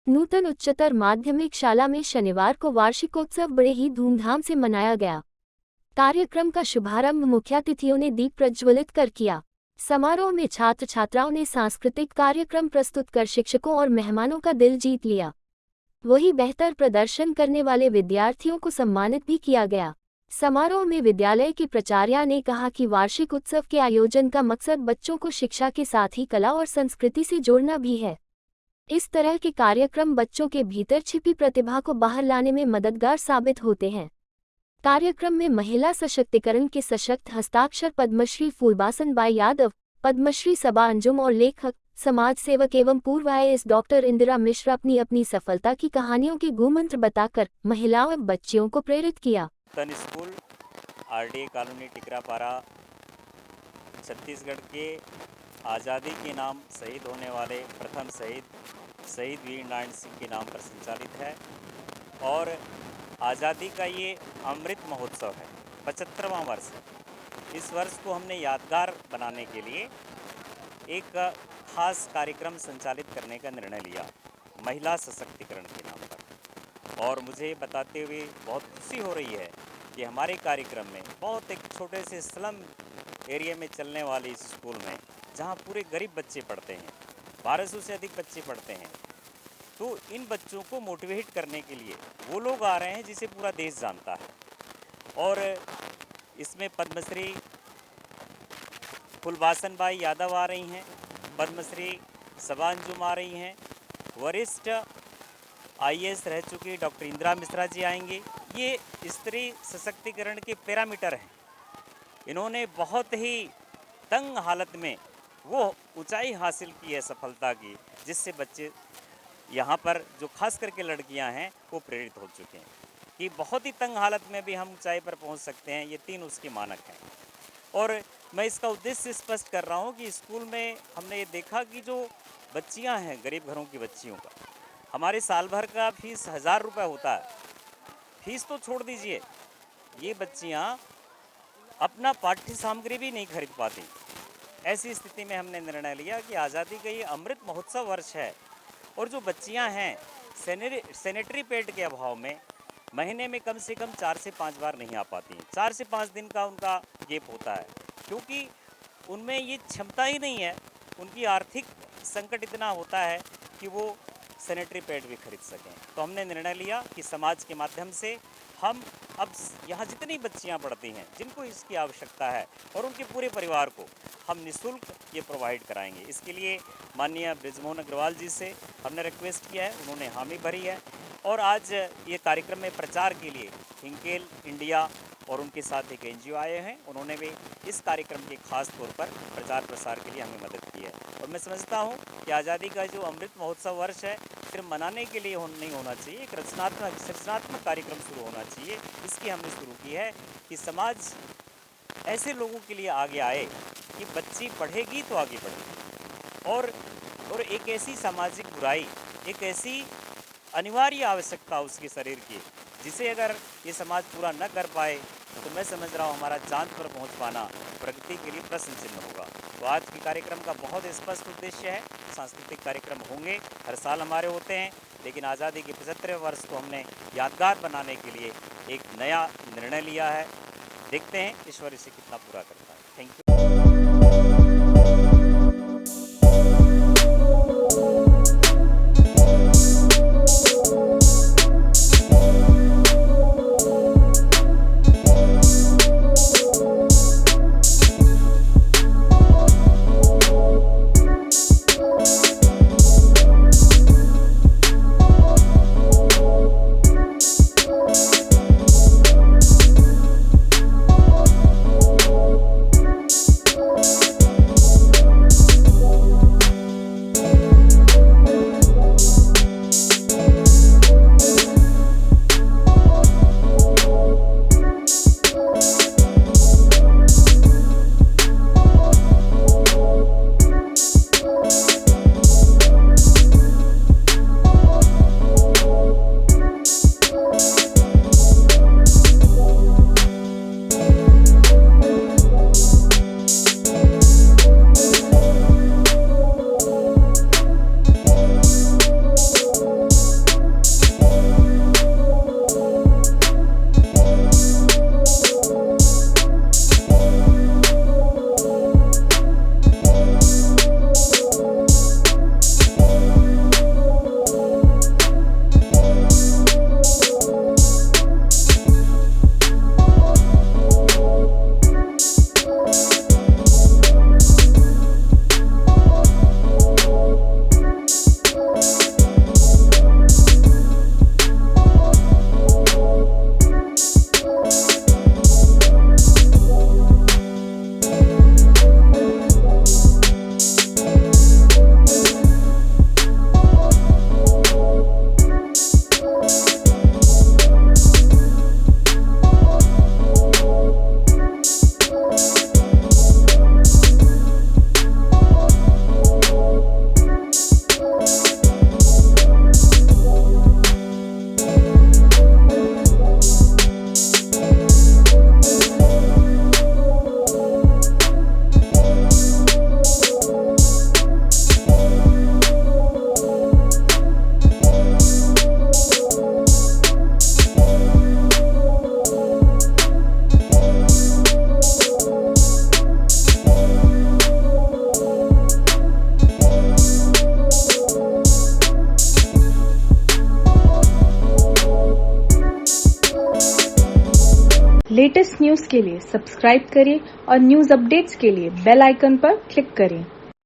नूतन उच्चतर माध्यमिक शाला में शनिवार को वार्षिकोत्सव बड़े ही धूमधाम से मनाया गया। कार्यक्रम का शुभारंभ मुख्यातिथियों ने दीप प्रज्वलित कर किया। समारोह में छात्र छात्राओं ने सांस्कृतिक कार्यक्रम प्रस्तुत कर शिक्षकों और मेहमानों का दिल जीत लिया। वहीं बेहतर प्रदर्शन करने वाले विद्यार्थियों को सम्मानित भी किया गया। समारोह में विद्यालय की प्राचार्या ने कहा कि वार्षिक उत्सव के आयोजन का मकसद बच्चों को शिक्षा के साथ ही कला और संस्कृति से जोड़ना भी है। इस तरह के कार्यक्रम बच्चों के भीतर छिपी प्रतिभा को बाहर लाने में मददगार साबित होते हैं। कार्यक्रम में महिला सशक्तिकरण के सशक्त हस्ताक्षर पद्मश्री फूलबासन बाई यादव, पद्मश्री सबा अंजुम और लेखक, समाज सेवक एवं पूर्व IAS डॉक्टर इंदिरा मिश्रा अपनी अपनी सफलता की कहानियों के गुमंत्र बताकर महिलाओं और बच्चियों को प्रेरित किया। Nutan school RDA colony Tikrapara Chhattisgarh के आज़ादी के नाम शहीद होने वाले प्रथम शहीद वीर नारायण सिंह के नाम पर संचालित है और आज़ादी का ये अमृत महोत्सव है, 75वां वर्ष है। इस वर्ष को हमने यादगार बनाने के लिए एक खास कार्यक्रम संचालित करने का निर्णय लिया, महिला सशक्तिकरण के नाम पर। और मुझे बताते हुए बहुत खुशी हो रही है कि हमारे कार्यक्रम में बहुत एक छोटे से स्लम एरिया में चलने वाले इस स्कूल में, जहां पूरे गरीब बच्चे पढ़ते हैं, 1200 से अधिक बच्चे पढ़ते हैं, तो इन बच्चों को मोटिवेट करने के लिए वो लोग आ रहे हैं जिसे पूरा देश जानता है। और इसमें पद्मश्री फूलबासन बाई यादव आ रही हैं, पद्मश्री सबा अंजुम आ रही हैं, वरिष्ठ IAS रह चुकी डॉक्टर इंदिरा मिश्रा जी आएंगे। ये स्त्री सशक्तिकरण के पैरामीटर हैं। इन्होंने बहुत ही तंग हालत में वो ऊंचाई हासिल की है सफलता की, जिससे बच्चे यहाँ पर जो खास करके लड़कियाँ हैं वो प्रेरित हो चुके हैं कि बहुत ही तंग हालत में भी हम ऊंचाई पर पहुँच सकते हैं। ये 3 उसके मानक हैं। और मैं इसका उद्देश्य स्पष्ट कर रहा हूँ कि स्कूल में हमने ये देखा कि जो बच्चियाँ हैं, गरीब घरों की बच्चियों का, हमारे साल भर का फीस 1000 रुपये होता है। फीस तो छोड़ दीजिए, ये बच्चियाँ अपना पाठ्य सामग्री भी नहीं खरीद पाती। ऐसी स्थिति में हमने निर्णय लिया कि आज़ादी का ये अमृत महोत्सव वर्ष है और जो बच्चियां हैं सैनिटरी पैड के अभाव में महीने में कम से कम 4 से 5 बार नहीं आ पाती हैं। 4 से 5 दिन का उनका गैप होता है, क्योंकि उनमें ये क्षमता ही नहीं है। उनकी आर्थिक संकट इतना होता है कि वो सैनिटरी पैड भी खरीद सकें। तो हमने निर्णय लिया कि समाज के माध्यम से हम अब यहाँ जितनी बच्चियाँ पढ़ती हैं जिनको इसकी आवश्यकता है और उनके पूरे परिवार को हम निःशुल्क ये प्रोवाइड कराएंगे। इसके लिए माननीय बृजमोहन अग्रवाल जी से हमने रिक्वेस्ट किया है, उन्होंने हामी भरी है। और आज ये कार्यक्रम में प्रचार के लिए हिंकेल इंडिया और उनके साथ एक NGO आए हैं। उन्होंने भी इस कार्यक्रम के खास तौर पर प्रचार प्रसार के लिए हमें मदद की है। और मैं समझता हूँ कि आज़ादी का जो अमृत महोत्सव वर्ष है सिर्फ मनाने के लिए नहीं होना चाहिए, एक रचनात्मक कार्यक्रम शुरू होना चाहिए। इसकी हमने शुरू की है कि समाज ऐसे लोगों के लिए आगे आए कि बच्ची पढ़ेगी तो आगे बढ़ेगी। और एक ऐसी सामाजिक बुराई, एक ऐसी अनिवार्य आवश्यकता उसके शरीर की, जिसे अगर ये समाज पूरा न कर पाए तो मैं समझ रहा हूँ हमारा चांद पर पहुँच पाना प्रगति के लिए प्रश्न चिन्ह होगा। तो आज के कार्यक्रम का बहुत स्पष्ट उद्देश्य है। सांस्कृतिक कार्यक्रम होंगे, हर साल हमारे होते हैं, लेकिन आज़ादी के 75वें वर्ष को हमने यादगार बनाने के लिए एक नया निर्णय लिया है। देखते हैं ईश्वर इसे कितना पूरा करता है। Thank you. लेटेस्ट न्यूज के लिए सब्सक्राइब करें और न्यूज अपडेट्स के लिए बेल आइकन पर क्लिक करें।